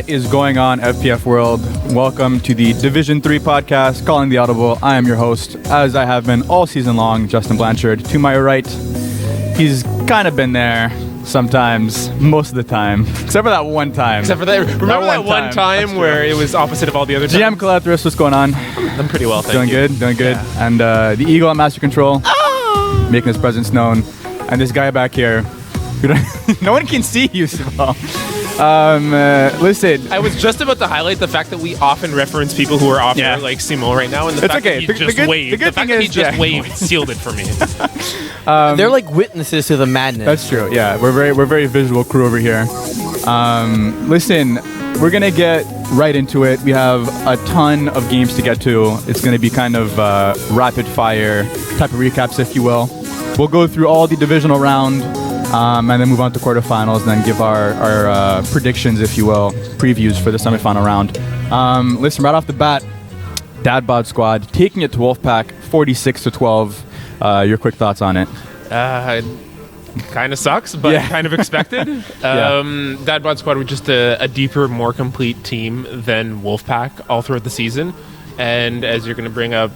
What is going on, FPF World? Welcome to the Division 3 podcast, Calling the Audible. I am your host, as I have been all season long, Justin Blanchard. To my right, he's kind of been there sometimes, most of the time, except for that one time. Remember that one time where it was opposite of all the other times? GM Calathris, what's going on? I'm pretty well, thank you. Doing good. Yeah. And the Eagle at Master Control, making his presence known. And this guy back here, no one can see you, Saval. Listen, I was just about to highlight the fact that we often reference people who are off air, like Simo right now, and the fact that he just waved sealed it for me. They're like witnesses to the madness. That's true. Yeah, we're very visual crew over here. Listen, we're gonna get right into it. We have a ton of games to get to. It's gonna be kind of rapid fire type of recaps, if you will. We'll go through all the divisional round. And then move on to quarterfinals, and then give our predictions, if you will, previews for the semifinal round. Listen, right off the bat, Dad Bod Squad taking it to Wolfpack, 46-12. Your quick thoughts on it? Kind of sucks, but kind of expected. Dad Bod Squad were just a deeper, more complete team than Wolfpack all throughout the season. And as you're going to bring up,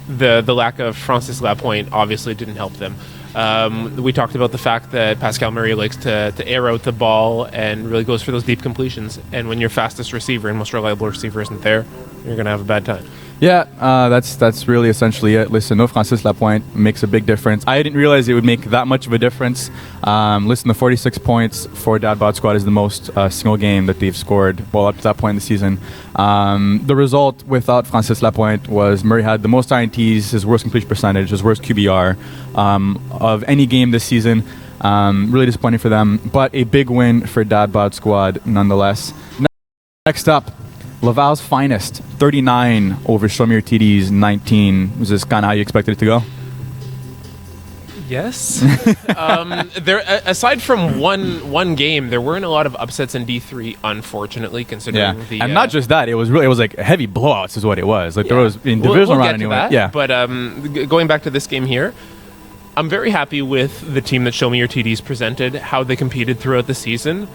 the lack of Francis Lapointe obviously didn't help them. We talked about the fact that Pascal Murray likes to air out the ball and really goes for those deep completions. And when your fastest receiver and most reliable receiver isn't there, you're going to have a bad time. Yeah, that's really essentially it. Listen, no Francis Lapointe makes a big difference. I didn't realize it would make that much of a difference. Listen, the 46 points for Dad Bod Squad is the most single game that they've scored, well, up to that point in the season. The result without Francis Lapointe was Murray had the most INTs, his worst completion percentage, his worst QBR of any game this season. Really disappointing for them, but a big win for Dad Bod Squad nonetheless. Next up, Laval's finest, 39 over Shamir TD's 19. Was this kind of how you expected it to go? Yes. Aside from one game, there weren't a lot of upsets in D3, unfortunately, considering the... And not just that, it was like heavy blowouts is what it was. Like there was in divisional round anyway. Yeah. But going back to this game here, I'm very happy with the team that Show Me Your TDs presented, how they competed throughout the season.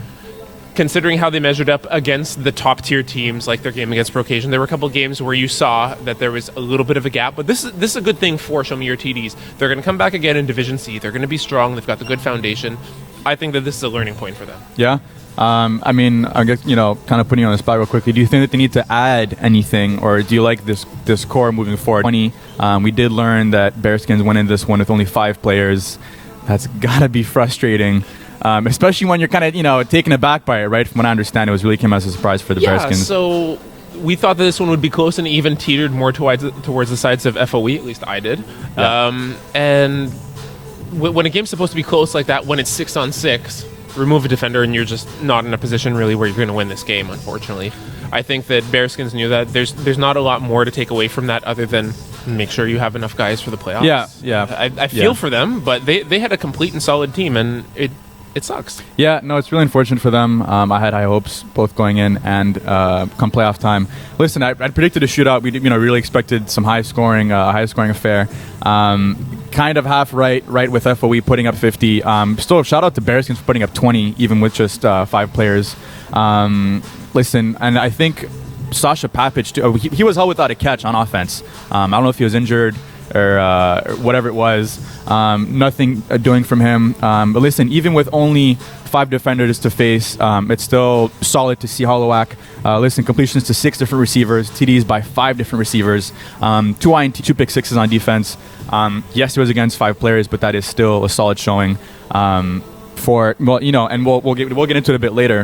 Considering how they measured up against the top-tier teams, like their game against Brocasian, there were a couple of games where you saw that there was a little bit of a gap. But this is a good thing for Show Me Your TDs. They're going to come back again in Division C. They're going to be strong. They've got the good foundation. I think that this is a learning point for them. Yeah. I mean, I guess, kind of putting you on the spot real quickly, do you think that they need to add anything, or do you like this core moving forward? We did learn that Bearskins went in this one with only 5 players. That's got to be frustrating. Especially when you're kind of, taken aback by it, right? From what I understand, it really came as a surprise for the Bearskins. So we thought that this one would be close and even teetered more towards the sides of FOE, at least I did. Yeah. And when a game's supposed to be close like that, when it's 6-on-6, remove a defender and you're just not in a position really where you're going to win this game, unfortunately. I think that Bearskins knew that. There's not a lot more to take away from that other than make sure you have enough guys for the playoffs. Yeah. I feel for them, but they had a complete and solid team, and it sucks. Yeah, no, it's really unfortunate for them. I had high hopes both going in and come playoff time. Listen, I predicted a shootout. We really expected some high scoring affair. Kind of half right with FOE putting up 50. Still, shout out to Bearskins for putting up 20, even with just 5 players. Listen, and I think Sasha Papic, he was held without a catch on offense. I don't know if he was injured or whatever it was. Nothing doing from him. But listen, even with only 5 defenders to face, it's still solid to see Hollowak. Listen, completions to 6 different receivers, TDs by 5 different receivers, 2 INT, 2 pick sixes on defense. Yes, it was against 5 players, but that is still a solid showing. And we'll get into it a bit later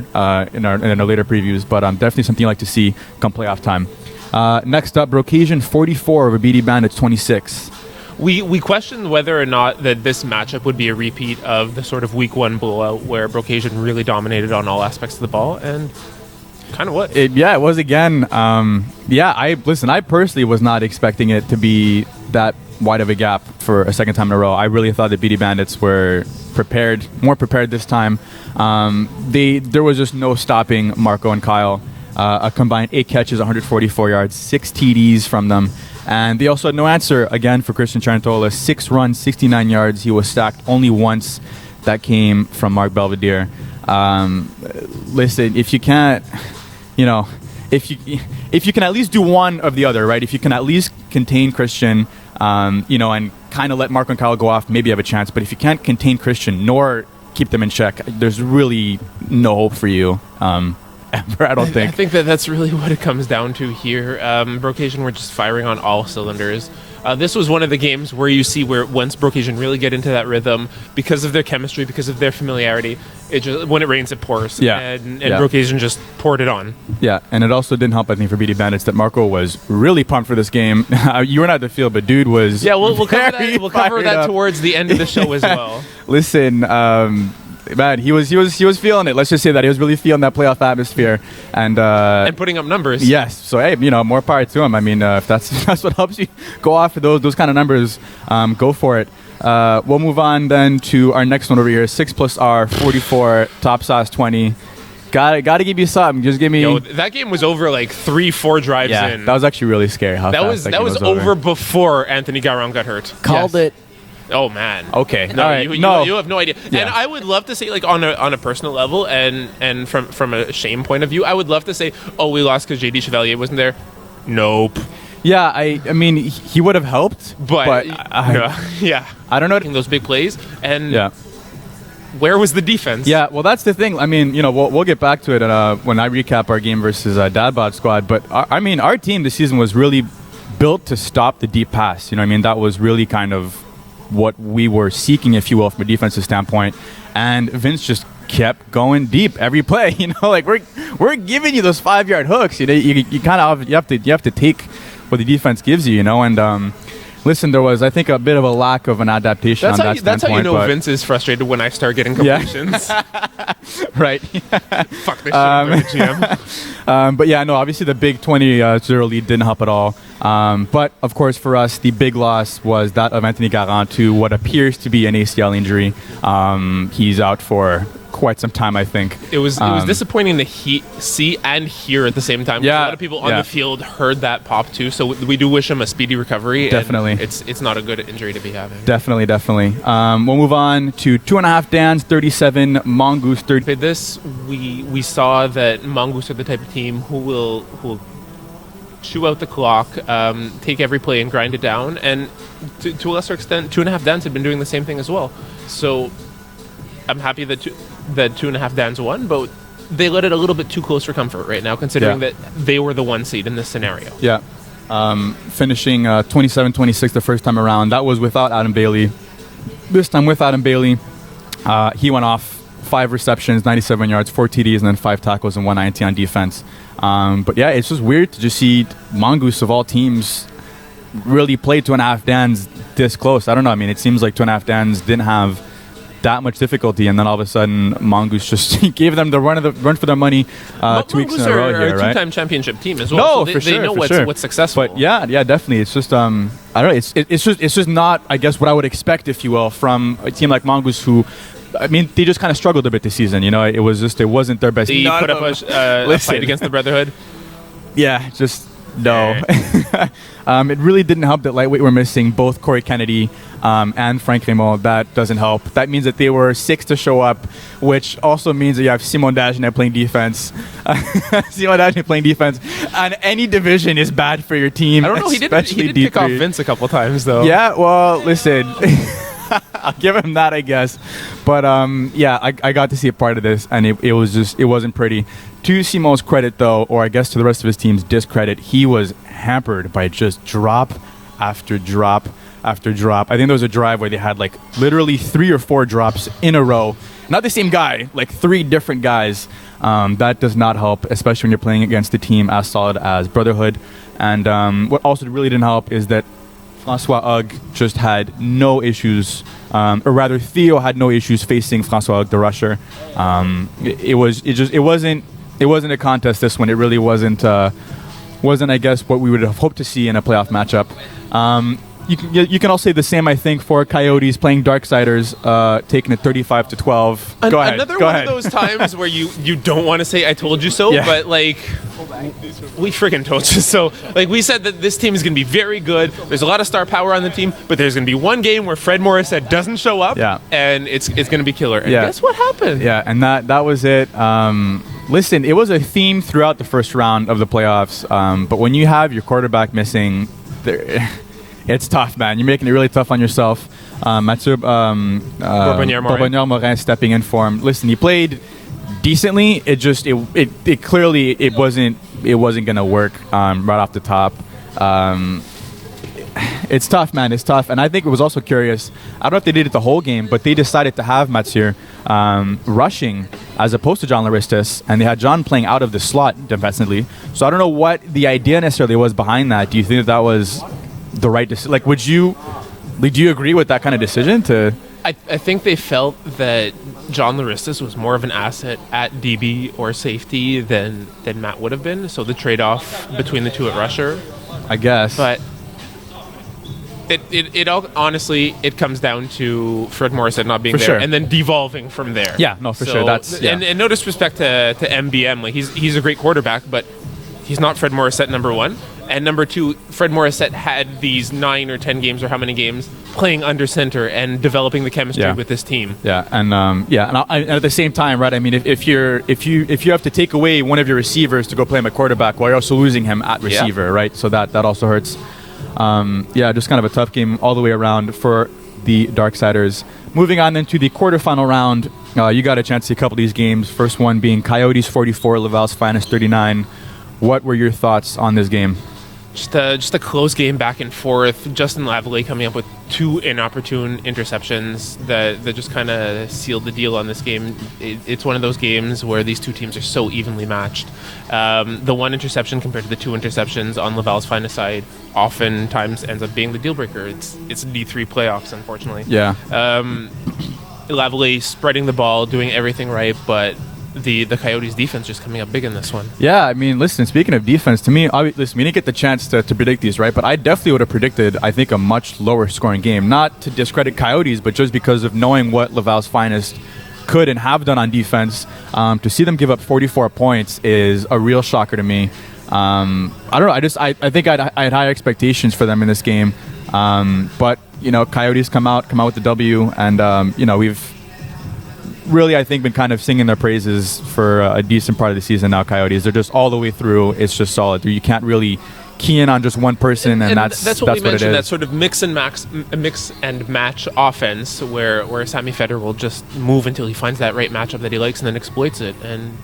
in our later previews, but definitely something you like to see come playoff time. Next up, Brocasian 44 over BD Bandits 26. We questioned whether or not that this matchup would be a repeat of the sort of week 1 blowout where Brocasian really dominated on all aspects of the ball, and kind of what? It was again. I personally was not expecting it to be that wide of a gap for a second time in a row. I really thought the BD Bandits were more prepared this time. There was just no stopping Marco and Kyle. A combined 8 catches, 144 yards, 6 TDs from them. And they also had no answer, again, for Christian Charantola. 6 runs, 69 yards. He was sacked only once. That came from Mark Belvedere. Listen, if you can't you know, if you can at least do one of the other, right? If you can at least contain Christian, you know, and kind of let Marco and Kyle go off, maybe you have a chance. But if you can't contain Christian nor keep them in check, there's really no hope for you. Ever, I don't think. I think that's really what it comes down to here. Brocasian were just firing on all cylinders. This was one of the games where you see where once Brocasian really get into that rhythm, because of their chemistry, because of their familiarity, it just, when it rains, it pours. Yeah. And Brocasian just poured it on. Yeah, and it also didn't help, I think, for BD Bandits that Marco was really pumped for this game. You were not at the field, but dude was we'll cover that. We'll cover that towards the end of the show as well. Listen, man, he was feeling it. Let's just say that he was really feeling that playoff atmosphere and putting up numbers. Yes. So hey, you know, more power to him. I mean, if that's what helps you go off for those kind of numbers, go for it. We'll move on then to our next one over here. 6+R 44 top sauce 20. Got to give you something. Just give me. Yo, that game was over like 3-4 drives in. That was actually really scary. How that fast was over before Anthony Garon got hurt. Called it. Oh man. Okay. No, all right. you have no idea. Yeah. And I would love to say, like, on a personal level and from a shame point of view, I would love to say, oh, we lost because JD Chevalier wasn't there. Nope. Yeah, I mean, he would have helped, but yeah, I don't know. Those big plays and where was the defense? Yeah, well, that's the thing. I mean, you know, we'll get back to it when I recap our game versus Dad Bod Squad. But I mean, our team this season was really built to stop the deep pass. You know what I mean? That was really kind of what we were seeking, if you will, from a defensive standpoint. And Vince just kept going deep every play. You know, like we're giving you those 5-yard hooks. You know, you kind of you have to take what the defense gives you. You know, and listen, there was, I think, a bit of a lack of an adaptation on that standpoint. That's how you know Vince is frustrated when I start getting completions. Right. Fuck this shit, GM. But yeah, no, obviously the big 20-0 lead didn't help at all. But, of course, for us, the big loss was that of Anthony Garant to what appears to be an ACL injury. He's out for quite some time, I think. It was disappointing to see and hear at the same time. Yeah, a lot of people on the field heard that pop too, so we do wish him a speedy recovery. Definitely. And it's not a good injury to be having. Definitely. We'll move on to 2.5 Dans 37, Mongoose 30. This we saw that Mongoose are the type of team who will chew out the clock, take every play and grind it down, and to a lesser extent, 2.5 Dans had been doing the same thing as well. So I'm happy that 2.5 Dans won, but they let it a little bit too close for comfort right now, considering that they were the 1 seed in this scenario. Yeah. Finishing 27-26 the first time around. That was without Adam Bailey. This time with Adam Bailey, he went off 5 receptions, 97 yards, 4 TDs, and then 5 tackles and 190 on defense. But yeah, it's just weird to just see Mongoose of all teams really play 2.5 Dans this close. I don't know. I mean, it seems like 2.5 Dans didn't have that much difficulty, and then all of a sudden Mongoose just gave them the run for their money 2 weeks in a row here, right? A 2-time championship team as well. No, so they know what's successful. But yeah, definitely. It's just I don't know. It's just not, I guess, what I would expect, if you will, from a team like Mongoose, who, I mean, they just kind of struggled a bit this season. You know, it wasn't their best. They put up a fight against the Brotherhood. Yeah, just no. It really didn't help that lightweight were missing both Corey Kennedy and Frank Raymond. That doesn't help. That means that they were 6 to show up, which also means that you have Simon Dagenet playing defense. Simon Dagenet playing defense on any division is bad for your team. I don't know. He did pick off Vince a couple times, though. Yeah, well, listen. I'll give him that, I guess. But yeah, I got to see a part of this, and it wasn't pretty. To Simon's credit, though, or I guess to the rest of his team's discredit, he was hampered by just drop after drop after drop. I think there was a drive where they had like literally 3 or 4 drops in a row. Not the same guy, like 3 different guys. That does not help, especially when you're playing against a team as solid as Brotherhood. And what also really didn't help is that Francois Hugg just had no issues, or rather Theo had no issues facing Francois Hugg, the rusher. It wasn't a contest, this one. It really wasn't, I guess, what we would have hoped to see in a playoff matchup. You can all say the same, I think, for Coyotes playing Darksiders, taking it 35-12. Go ahead. Another one of those times where you don't want to say "I told you so," but like we freaking told you so. Like we said that this team is going to be very good. There's a lot of star power on the team, but there's going to be one game where Fred Morissette doesn't show up, and it's going to be killer. And guess what happened? Yeah, and that was it. Listen, it was a theme throughout the first round of the playoffs, but when you have your quarterback missing, it's tough, man. You're making it really tough on yourself. Mathieu Bourbognard-Morin stepping in for him. Listen, he played decently. It clearly it wasn't going to work right off the top. It's tough, man. It's tough. And I think it was also curious. I don't know if they did it the whole game, but they decided to have Mathieu rushing as opposed to John Laristis, and they had John playing out of the slot defensively. So I don't know what the idea necessarily was behind that. Do you think that was the right decision? Like, do you agree with that kind of decision? I think they felt that John Laristis was more of an asset at DB or safety than Matt would have been. So the trade-off between the two at rusher, I guess. But it all honestly it comes down to Fred Morissette not being for there, sure. and then devolving from there. Yeah, no, for sure. That's and no disrespect to MBM, like he's a great quarterback, but he's not Fred Morissette, number one. And number two, Fred Morissette had these 9 or 10 games or how many games playing under center and developing the chemistry with this team. Yeah, and and at the same time, right? I mean, if you have to take away one of your receivers to go play him at quarterback, while you're also losing him at receiver, right? So that also hurts. Just kind of a tough game all the way around for the Darksiders. Moving on then to the quarterfinal round, you got a chance to see a couple of these games. First one being Coyotes 44, Laval's Finest 39. What were your thoughts on this game? Just a close game back and forth. Justin Lavallee coming up with 2 inopportune interceptions that just kind of sealed the deal on this game. It's one of those games where these two teams are so evenly matched. The one interception compared to the 2 interceptions on Laval's Finest side oftentimes ends up being the deal breaker. It's D3 playoffs, unfortunately. Yeah. Lavallee spreading the ball, doing everything right, but the Coyotes defense just coming up big in this one. Yeah, I mean, listen, speaking of defense, to me, we didn't get the chance to predict these, right? But I definitely would have predicted, I think, a much lower scoring game. Not to discredit Coyotes, but just because of knowing what Laval's Finest could and have done on defense. To see them give up 44 points is a real shocker to me. I don't know. I think I had high expectations for them in this game. But, Coyotes come out with the W, and, we've really, I think, been kind of singing their praises for a decent part of the season now. Coyotes, they're just all the way through. It's just solid. You can't really key in on just one person, and that's what we what mentioned. it is. That sort of mix and match offense, where Sammy Feder will just move until he finds that right matchup that he likes, and then exploits it. And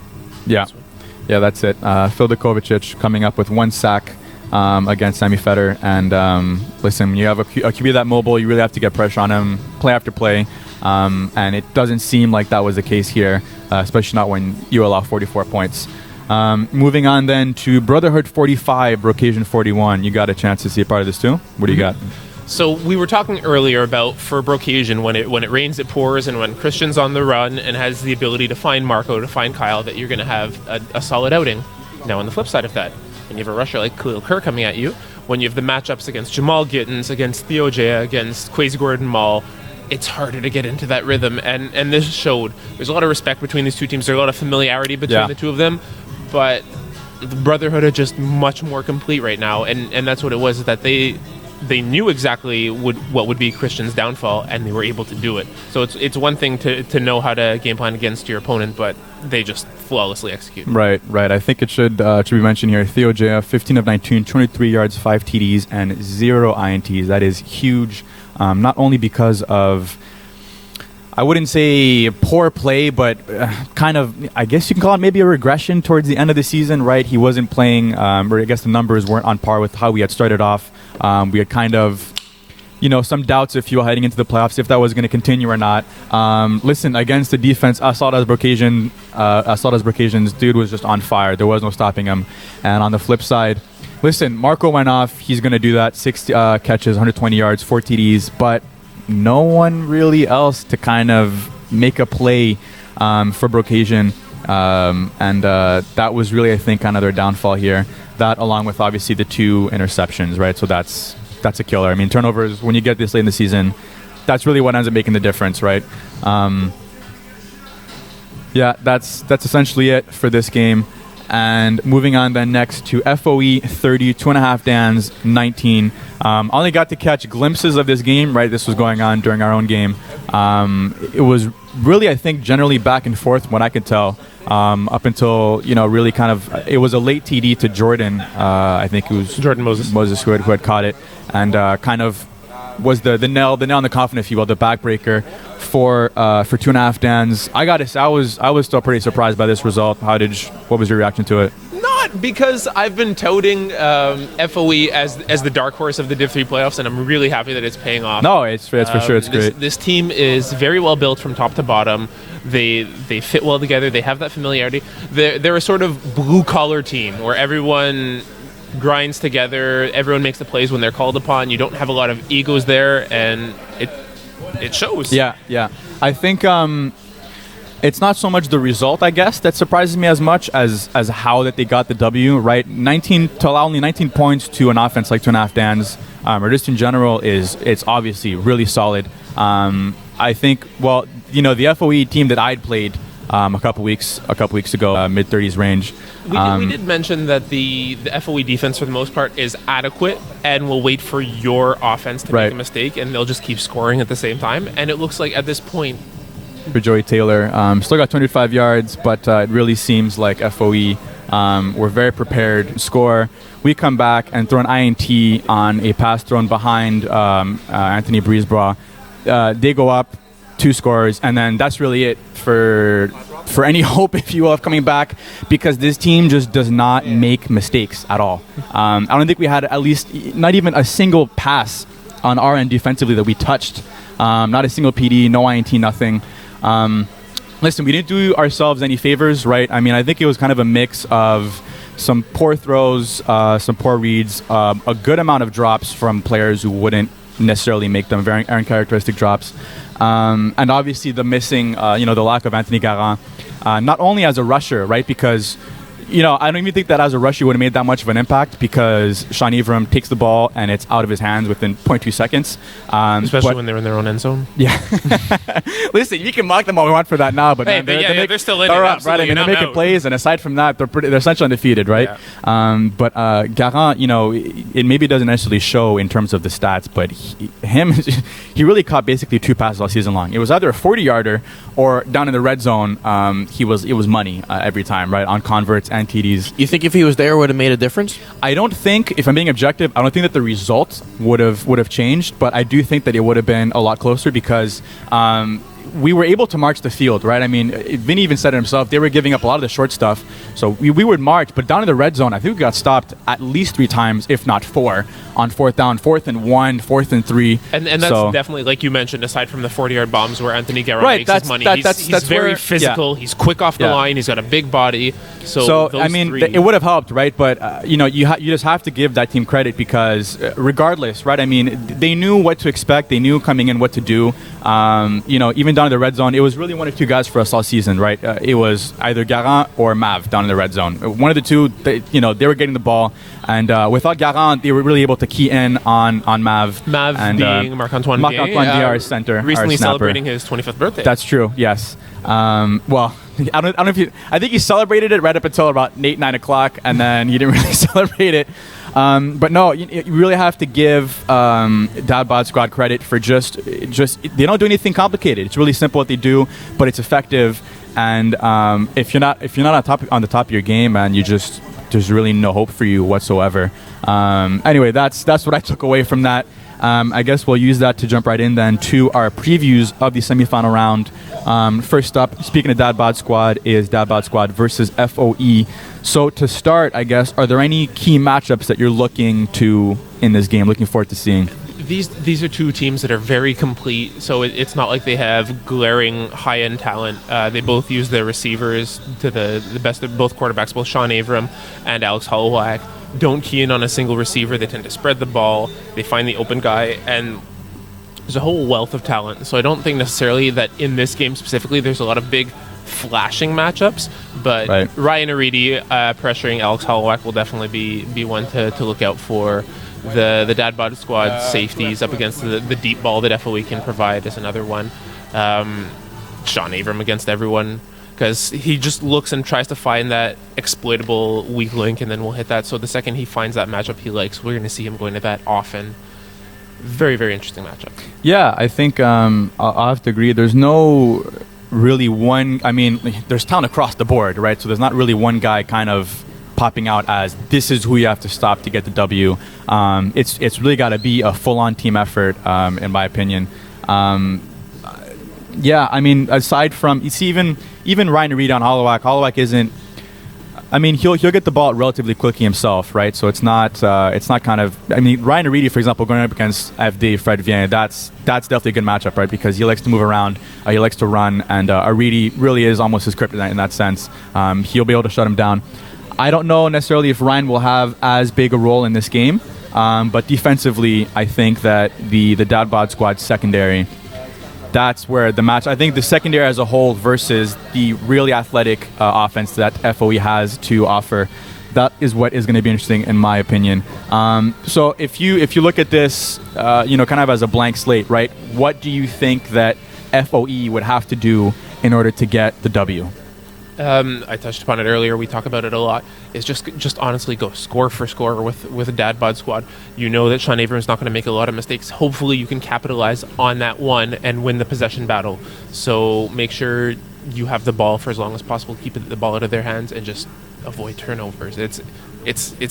that's it. Phil Kovacic coming up with 1 sack against Sammy Feder, and listen, when you have a QB that mobile, you really have to get pressure on him, play after play. And it doesn't seem like that was the case here, especially not when you allow 44 points. Moving on then to Brotherhood 45, Brocasian 41. You got a chance to see a part of this too? What do you got? So we were talking earlier about for Brocasian, when it rains, it pours, and when Christian's on the run and has the ability to find Marco, to find Kyle, that you're going to have a solid outing. Now on the flip side of that, when you have a rusher like Khalil Kerr coming at you, when you have the matchups against Jamal Gittins, against Theo Jaya, against Quasi Gordon Mall, it's harder to get into that rhythm, and this showed. There's a lot of respect between these two teams. There's a lot of familiarity between the two of them, but the Brotherhood are just much more complete right now, and that's what it was, that they knew exactly what would be Christian's downfall, and they were able to do it. So it's one thing to know how to game plan against your opponent, but they just flawlessly execute. Right. I think it should be mentioned here. Theo Jaya, 15 of 19, 23 yards, 5 TDs, and 0 INTs. That is huge. Not only because of, I wouldn't say poor play, but kind of, I guess you can call it maybe a regression towards the end of the season, right? He wasn't playing, or I guess the numbers weren't on par with how we had started off. We had kind of, some doubts, if you were heading into the playoffs, if that was going to continue or not. Listen, against the defense, Assadas Brocasian's dude was just on fire. There was no stopping him. And on the flip side, listen, Marco went off. He's going to do that. 6 catches, 120 yards, 4 TDs, but no one really else to kind of make a play for Brocasian. And that was really, I think, kind of their downfall here. That, along with obviously the 2 interceptions, right? So that's a killer. I mean, turnovers, when you get this late in the season, that's really what ends up making the difference, right? That's essentially it for this game. And moving on then next to FOE 30, 2.5 Dans 19. Only got to catch glimpses of this game, right? This was going on during our own game. It was really, I think, generally back and forth, when I could tell, up until, really kind of, it was a late TD to Jordan. I think it was Jordan Moses who had caught it, and kind of was the nail in the coffin, if you will, the backbreaker for 2.5 Dans. I got to say, I was still pretty surprised by this result. What was your reaction to it? Not because I've been touting FOE as the dark horse of the Div 3 playoffs, and I'm really happy that it's paying off. No, it's for sure. It's great. This team is very well built from top to bottom. They fit well together. They have that familiarity. They're a sort of blue-collar team where everyone grinds together. Everyone makes the plays when they're called upon. You don't have a lot of egos there, and it shows. Yeah. I think it's not so much the result, I guess, that surprises me as much as how that they got the W, right? 19 to allow only 19 points to an offense like 2.5 Dans, or just in general, it's obviously really solid. I think, the FOE team that I'd played a couple weeks ago, mid-30s range. We did mention that the FOE defense, for the most part, is adequate and will wait for your offense to make a mistake, and they'll just keep scoring at the same time. And it looks like at this point, for Joey Taylor, still got 25 yards, but it really seems like FOE were very prepared to score. We come back and throw an INT on a pass thrown behind Anthony Brisebois. They go up 2 scores, and then that's really it for any hope, if you will, of coming back, because this team just does not make mistakes at all. I don't think we had at least not even a single pass on our end defensively that we touched. Not a single PD, no INT, nothing. Listen, we didn't do ourselves any favors, right? I mean, I think it was kind of a mix of some poor throws, some poor reads, a good amount of drops from players who wouldn't necessarily make them, very uncharacteristic drops. And obviously the missing, the lack of Anthony Garant, not only as a rusher, right? Because, I don't even think that as a rusher would have made that much of an impact, because Sean Evram takes the ball and it's out of his hands within 0.2 seconds. Especially when they're in their own end zone. Yeah. Listen, you can mock them all we want for that now, but they're still in it. They're up, right? I mean, they're making plays, and aside from that, they're essentially undefeated, right? Yeah. But Garant, it maybe doesn't necessarily show in terms of the stats, but he really caught basically 2 passes all season long. It was either a 40-yarder or down in the red zone. It was money every time, right? On converts and TDs. You think if he was there, it would have made a difference? I don't think, if I'm being objective, I don't think that the result would have changed, but I do think that it would have been a lot closer, because we were able to march the field, right? I mean, Vinny even said it himself. They were giving up a lot of the short stuff. So we would march, but down in the red zone, I think we got stopped at least 3 times, if not 4, on 4th down, 4th and 1, 4th and 3. And that's definitely, like you mentioned, aside from the 40-yard bombs where Anthony Garant makes his money. He's very physical. He's quick off the line. He's got a big body. So I mean, it would have helped, right? But, you just have to give that team credit, because regardless, right? I mean, they knew what to expect. They knew coming in what to do. Even down in the red zone, it was really 1 or 2 guys for us all season, right? It was either Garant or Mav down in the red zone. One of the two, they were getting the ball, and without Garant, they were really able to key in on Mav. Mav and, being Marc-Antoine Vier, our center, recently our celebrating his 25th birthday. That's true. Yes. Well, I don't know if I think he celebrated it right up until about 8-9 o'clock, and then he didn't really celebrate it. But no, you really have to give Dad Bod Squad credit for just they don't do anything complicated. It's really simple what they do, but it's effective. And if you're not on the top of your game, man, there's really no hope for you whatsoever. Anyway, that's what I took away from that. I guess we'll use that to jump right in then to our previews of the semifinal round. First up, speaking of Dad Bod Squad, is Dad Bod Squad versus FOE. So to start, I guess, are there any key matchups that you're looking forward to seeing? These are 2 teams that are very complete, so it's not like they have glaring high-end talent. They both use their receivers to the best of both quarterbacks, both Sean Evram and Alex Holloway. Don't key in on a single receiver. They tend to spread the ball. They find the open guy, and there's a whole wealth of talent. So I don't think necessarily that in this game specifically there's a lot of big flashing matchups, but Ryan Aridi pressuring Alex Holloway will definitely be one to look out for. The Dad Bod Squad safeties up against the deep ball that FOE can provide is another one. Sean Evram against everyone, because he just looks and tries to find that exploitable weak link, and then we'll hit that. So the second he finds that matchup he likes, we're going to see him going to that often. Very, very interesting matchup. Yeah, I think I'll have to agree. There's no really one. I mean, there's talent across the board, right? So there's not really one guy kind of popping out as this is who you have to stop to get the W. It's really got to be a full-on team effort, in my opinion. Yeah, I mean, aside from you see even Ryan Reed on Hollowak isn't. I mean, he'll get the ball relatively quickly himself, right? So it's not kind of. I mean, Ryan Reedy, for example, going up against FD Fred Vienne, that's definitely a good matchup, right? Because he likes to move around, he likes to run, and Reedy really is almost his kryptonite in that sense. He'll be able to shut him down. I don't know necessarily if Ryan will have as big a role in this game, but defensively, I think that the Dad Bod Squad secondary. That's where the match. I think the secondary as a whole versus the really athletic offense that FOE has to offer. That is what is going to be interesting, in my opinion. So if you look at this, kind of as a blank slate, right? What do you think that FOE would have to do in order to get the W? I touched upon it earlier. We talk about it a lot. Is just honestly go score for score with a Dad Bod Squad. You know that Sean Abrams not going to make a lot of mistakes. Hopefully, you can capitalize on that one and win the possession battle. So make sure you have the ball for as long as possible. Keep the ball out of their hands and just avoid turnovers. It's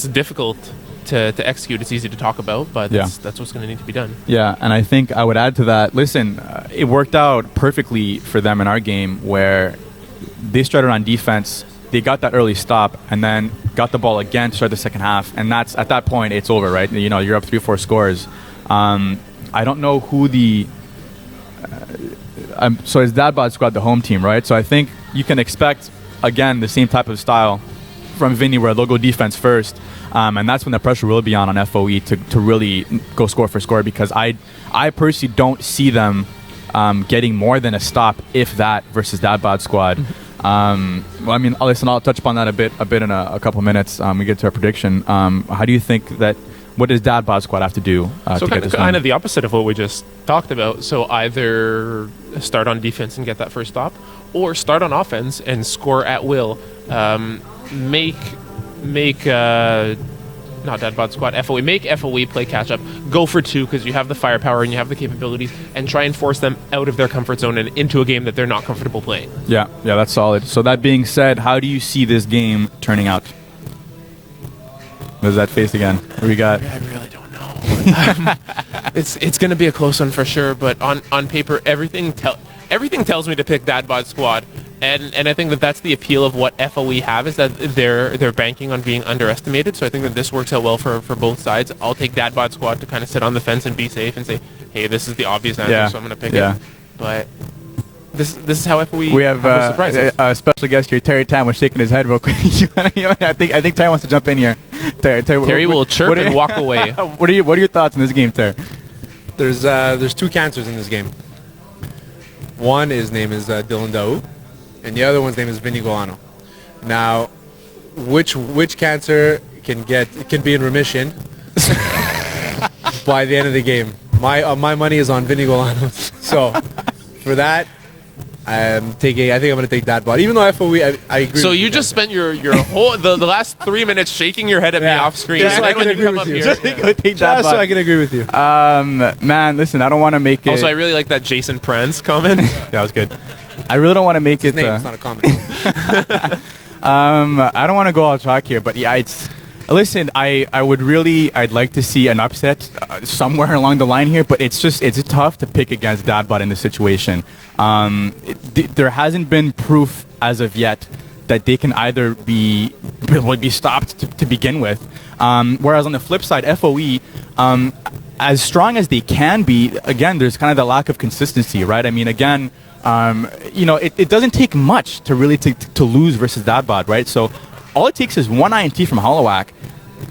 difficult to execute. It's easy to talk about, but that's what's going to need to be done. Yeah, and I think I would add to that. Listen, it worked out perfectly for them in our game where they started on defense, they got that early stop, and then got the ball again to start the second half. And that's at that point, it's over, right? You know, you're up 3-4 scores. I don't know who the... so it's Dad Bod Squad, the home team, right? So I think you can expect, again, the same type of style from Vinny where they'll go defense first. And that's when the pressure will be on FOE to really go score for score, because I personally don't see them getting more than a stop, if that, versus Dad Bod Squad. Well, I mean, listen, I'll touch upon that a bit in a couple of minutes. We get to our prediction. How do you think that? What does Dad Bod Squad have to do to get this win? Kind of the opposite of what we just talked about. So either start on defense and get that first stop, or start on offense and score at will. Not Dad Bod Squad, FOE. Make FOE play catch up. Go for two because you have the firepower and you have the capabilities, and try and force them out of their comfort zone and into a game that they're not comfortable playing. Yeah, that's solid. So that being said, how do you see this game turning out? What's that face again? What do we got? I really don't know. It's going to be a close one for sure, but on paper, everything tells me to pick Dad Bod Squad. And I think that's the appeal of what FOE have, is that they're banking on being underestimated. So I think that this works out well for both sides. I'll take Dad Bod Squad to kind of sit on the fence and be safe and say, hey, this is the obvious answer, so I'm going to pick it. But this is how FOE. We have a special guest here. Terry Tam was shaking his head real quick. I think Terry wants to jump in here. Terry will chirp and walk away. What are your thoughts on this game, Terry? There's two cancers in this game. One, his name is Dylan Daou, and the other one's name is Vinny Golano. Now, which cancer can be in remission by the end of the game? My money is on Vinny Golano. So for that, I think I'm going to take Dad Bod. Even though FOE, I agree. So you just spent your whole the last 3 minutes shaking your head at me off screen. Just so I can agree with you. Just so I can agree with you. Man, listen, I don't want to make it. Also, I really like that Jason Pranz comment. That was good. I really don't want to make His name, it's not a comment. I don't want to go off track here, but yeah, listen, I'd like to see an upset somewhere along the line here, but it's tough to pick against Dad Bod in this situation. There hasn't been proof as of yet that they can either be stopped to begin with. Whereas on the flip side, FOE, as strong as they can be, again, there's kind of the lack of consistency, right? I mean, again, it doesn't take much to really to lose versus Dad Bod, right? So all it takes is one INT from Hollowak.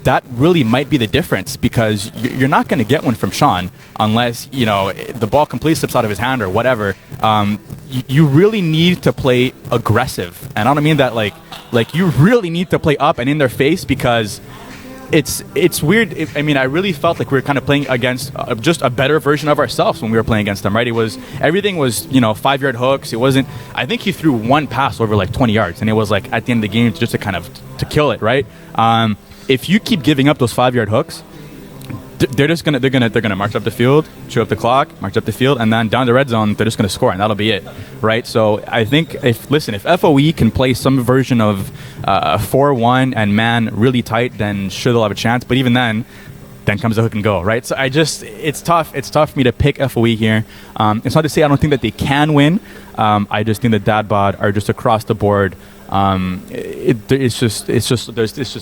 That really might be the difference, because you're not going to get one from Sean unless, the ball completely slips out of his hand or whatever. You really need to play aggressive. And I don't mean that like you really need to play up and in their face, because it's weird. I really felt like we were kind of playing against just a better version of ourselves when we were playing against them, right? Everything was 5-yard hooks. It wasn't. I think he threw one pass over like 20 yards, and it was like at the end of the game just to kind of to kill it, right? If you keep giving up those 5-yard hooks, they're gonna march up the field, chew up the clock, march up the field, and then down the red zone, they're just gonna score, and that'll be it, right? So I think if FOE can play some version of 4-1 and man really tight, then sure they'll have a chance. But even then comes the hook and go, right? So it's tough. It's tough for me to pick FOE here. It's not to say I don't think that they can win. I just think that Dad Bod are just across the board. It's just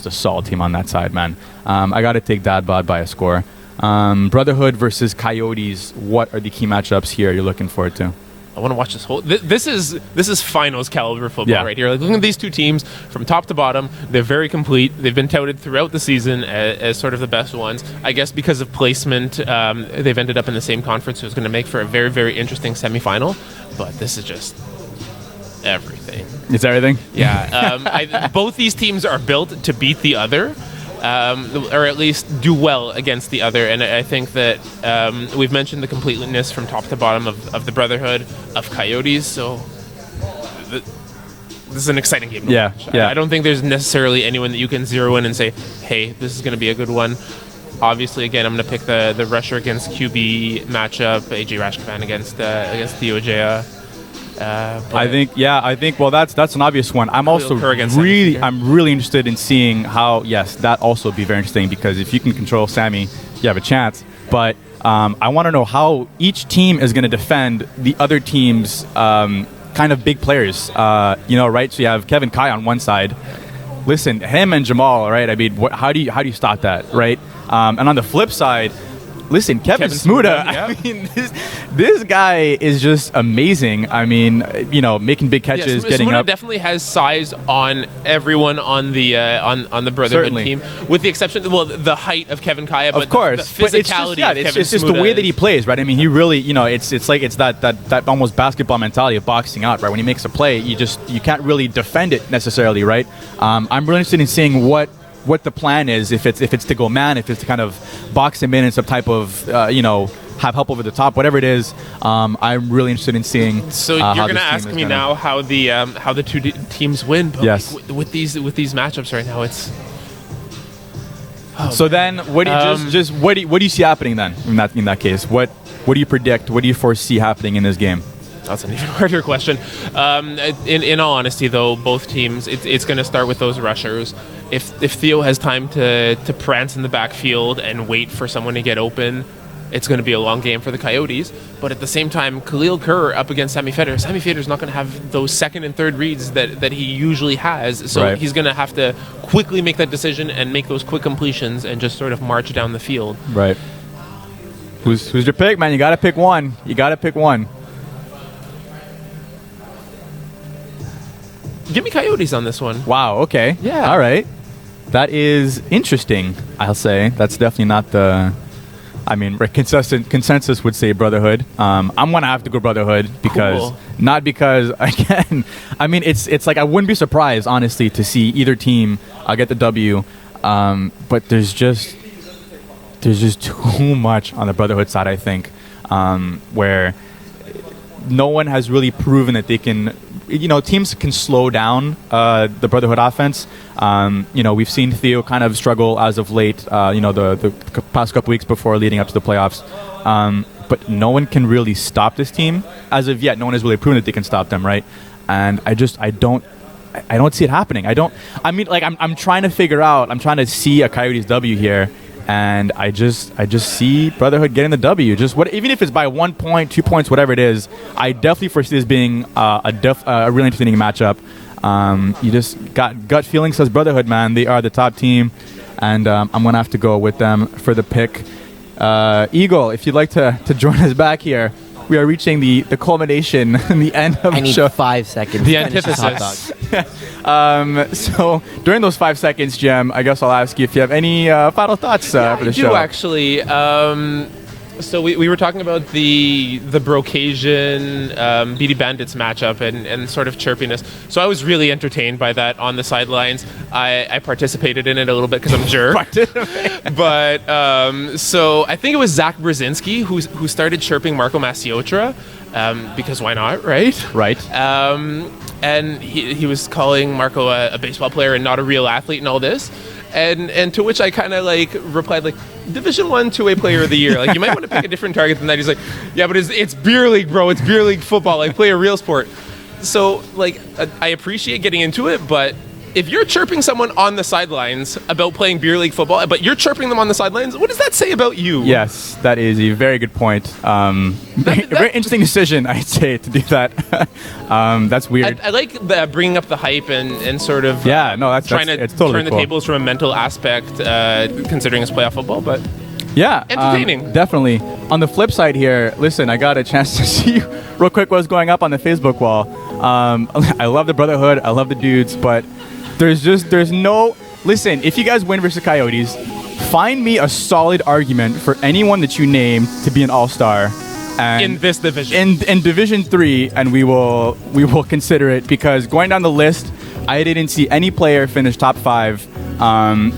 a solid team on that side, man. I got to take Dad Bod by a score. Brotherhood versus Coyotes. What are the key matchups here you're looking forward to? I want to watch this whole. This is finals caliber football right here. Like, looking at these two teams from top to bottom, they're very complete. They've been touted throughout the season as sort of the best ones. I guess because of placement, they've ended up in the same conference, so it's going to make for a very, very interesting semifinal. But this is just everything. It's everything? Yeah. Both these teams are built to beat the other. Or at least do well against the other. And I think that we've mentioned the completeness from top to bottom of the Brotherhood, of Coyotes. So this is an exciting game to watch. Yeah. I don't think there's necessarily anyone that you can zero in and say, hey, this is going to be a good one. Obviously, again, I'm going to pick the rusher against QB matchup, AJ Rashkavan against Theo Ojea. I think well that's an obvious one. I'm also really interested in seeing how that also be very interesting, because if you can control Sammy, you have a chance. But I want to know how each team is going to defend the other team's kind of big players. Right? So you have Kevin Kai on one side. Listen, him and Jamal, right? I mean, how do you stop that, right? And on the flip side, listen, Kevin Smuda, I mean, this guy is just amazing. I mean, making big catches, getting Smuda up. Definitely has size on everyone on the Brotherhood team, with the exception, the height of Kevin Kaya, but of course, the physicality. It's just the way that he plays, right? I mean, he really, it's that almost basketball mentality of boxing out, right? When he makes a play, you can't really defend it necessarily, right? I'm really interested in seeing what the plan is, if it's to go man, if it's to kind of box him in some type of have help over the top, whatever it is. I'm really interested in seeing. So you're going to ask me now how the two teams win? But yes. With these matchups right now, it's. So then, what do you see happening then in that case? What do you predict? What do you foresee happening in this game? That's an even harder question. In all honesty, though, both teams, it's going to start with those rushers. If Theo has time to prance in the backfield and wait for someone to get open, it's going to be a long game for the Coyotes. But at the same time, Khalil Kerr up against Sammy Feder. Sammy Feder's not going to have those second and third reads that he usually has. So he's going to have to quickly make that decision and make those quick completions and just sort of march down the field. Right. Who's your pick, man? You got to pick one. Give me Coyotes on this one. Wow, okay. Yeah. All right. That is interesting, I'll say. That's definitely not the... I mean, consensus would say Brotherhood. I'm going to have to go Brotherhood because... Cool. Not because, again... I mean, it's like I wouldn't be surprised, honestly, to see either team get the W. But there's just too much on the Brotherhood side, I think, where no one has really proven that they can... teams can slow down the Brotherhood offense. We've seen Theo kind of struggle as of late, the past couple weeks before leading up to the playoffs. But no one can really stop this team. As of yet, no one has really proven that they can stop them, right? And I don't see it happening. I'm trying to figure out, I'm trying to see a Coyotes W here. And I just see Brotherhood getting the W. Even if it's by 1 point, 2 points, whatever it is, I definitely foresee this being a really interesting matchup. You just got gut feeling says Brotherhood, man. They are the top team, and I'm gonna have to go with them for the pick. Eagle, if you'd like to join us back here, we are reaching the culmination and the end of the show. 5 seconds. The antithesis. So during those 5 seconds, Jem, I guess I'll ask you if you have any final thoughts for the show. I do, actually. So we were talking about the Brocasian BD Bandits matchup and sort of chirpiness. So I was really entertained by that on the sidelines. I participated in it a little bit because I'm a jerk. But so I think it was Zach Brzezinski who started chirping Marco Masiotra because why not, right? Right. And he was calling Marco a baseball player and not a real athlete and all this. And to which I kind of like replied like, Division 1 2A Player of the Year. Like, you might want to pick a different target than that. He's like, yeah, but it's beer league, bro. It's beer league football. Like, play a real sport. So, like, I appreciate getting into it, but if you're chirping someone on the sidelines about playing beer league football, but you're chirping them on the sidelines, what does that say about you? Yes, that is a very good point. Very interesting decision, I'd say, to do that. That's weird. I like bringing up the hype and sort of that's trying to it's totally turn the cool. tables from a mental aspect, considering it's playoff football, but yeah, entertaining. Definitely. On the flip side here, listen, I got a chance to see real quick what's going up on the Facebook wall. I love the Brotherhood. I love the dudes, but there's no... Listen, if you guys win versus Coyotes, find me a solid argument for anyone that you name to be an all-star. And in this division. In Division 3, and we will consider it, because going down the list, I didn't see any player finish top 5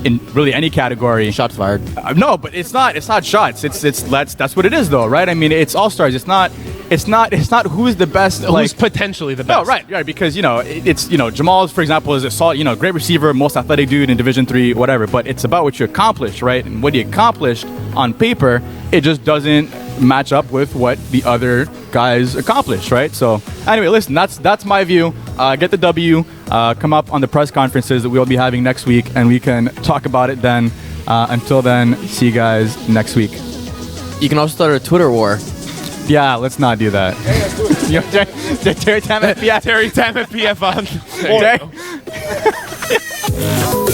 in really any category. Shots fired. No, but it's not shots. That's what it is, though, right? I mean, it's all-stars. It's not who's the best. Who's potentially the best. No, right, because it's Jamal, for example, is a solid, great receiver, most athletic dude in Division 3, whatever, but it's about what you accomplished, right? And what you accomplished on paper, it just doesn't match up with what the other guys accomplished, right? So anyway, listen, that's my view. Get the W, come up on the press conferences that we'll be having next week, and we can talk about it then. Until then, see you guys next week. You can also start a Twitter war. Yeah, let's not do that. Terry Tam at PF. Terry Tam at PF on. Okay.